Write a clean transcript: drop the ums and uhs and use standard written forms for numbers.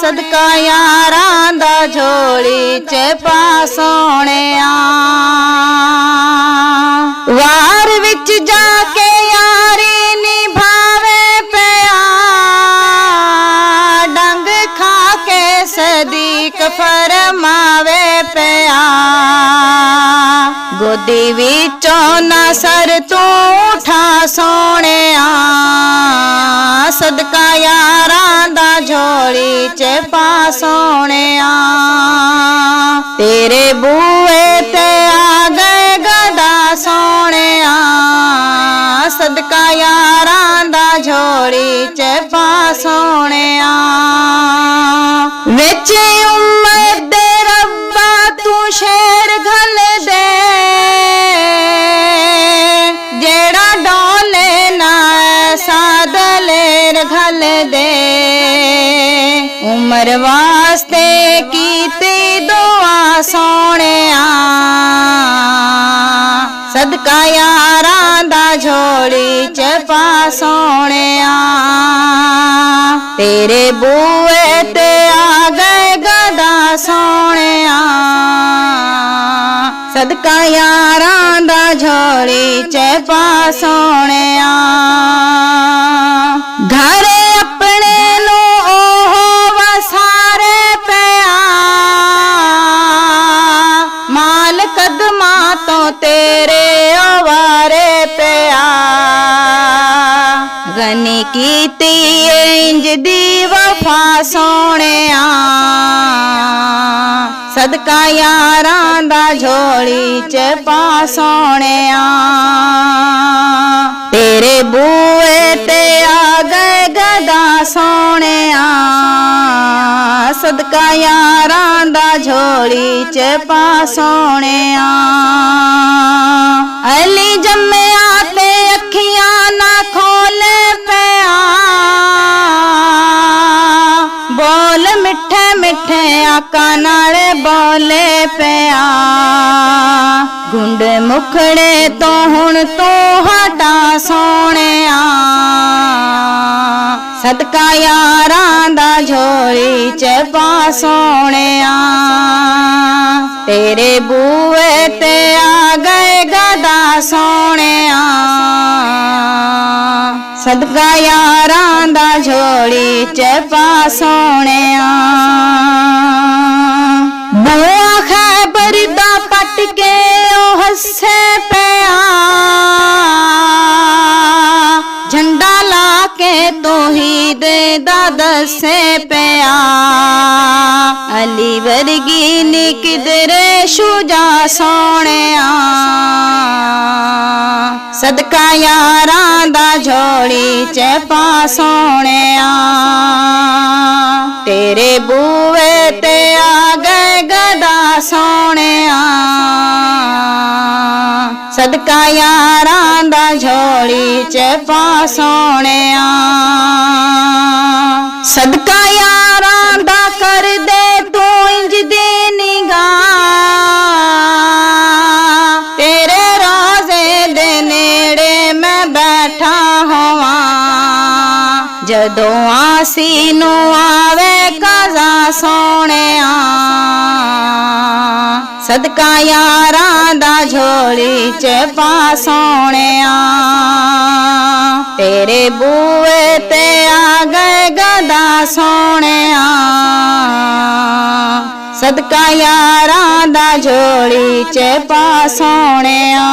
सदका यारां दा झोली च पा सोहणिया। वार विच जाके यारी निभावे पिया, डंग खा के सदीक फरमावे पिया। गोदी विचों ना सर तू उठा सोहणिया, सदका यारां दा झोली च पा सोहणिया। तेरे बूए ते आ गए गदा सोहणिया, सदका यारां दा झोली च पा सोहणिया। विच उम्मत दे रब्बा तू शेर घल दे, जेड़ा डोले ना ऐसा दलेर घल दे। उमर वास्ते कीती दुआ सोहणिया, सदका यारां दा झोली च पा सोहणिया। तेरे बूए ते आ गए गदा सोहणिया, सदका यारां दा झोली च पा सोहणिया। घर अपने नु ओह वसारे पिया, माल कदमां तो तेरे अवारे पिया। गनी कीती इंज दी वफा सोहणिया, सदका यारां दा झोली च पा सोहणिया। तेरे बूए ते आ गए गदा सोहणिया, सदका यारां दा झोली च पा सोहणिया। अली जम्मिया ते अखियां ना खोले पिया, बोल मिठे मिठे आका नाल बोले पिया। गुंड मुखड़े तो हुण तू हटा सोहणिया, सदका यारां दा झोली च पा सोहणिया। तेरे बूए ते आ गए गदा सोहणिया, सदका यारां दा झोली च पा सोहणिया। बुआ खैबर दा पट के ओ हसे पिया, झंडा ला के तौहीद दा दसे पिया। अली वर्गी नी किधरे शुजा सोहणिया, सदका यारां दा झोली च पा सोहणिया। तेरे बूए ते आ गए गदा सोहणिया, सदका यारां दा झोली च पा सोहणिया। सदका यारां दा कर दे तू इंज दी निगाह, तेरे रोज़े दे नेड़े मैं बैठा होवां। जदों आसी नू आवे कज़ा सोहणिया, सदका यारां दा झोली च पा सोहणिया। तेरे बूए ते आ गए गदा सोहणिया, सदका यारां दा झोली च पा सोहणिया।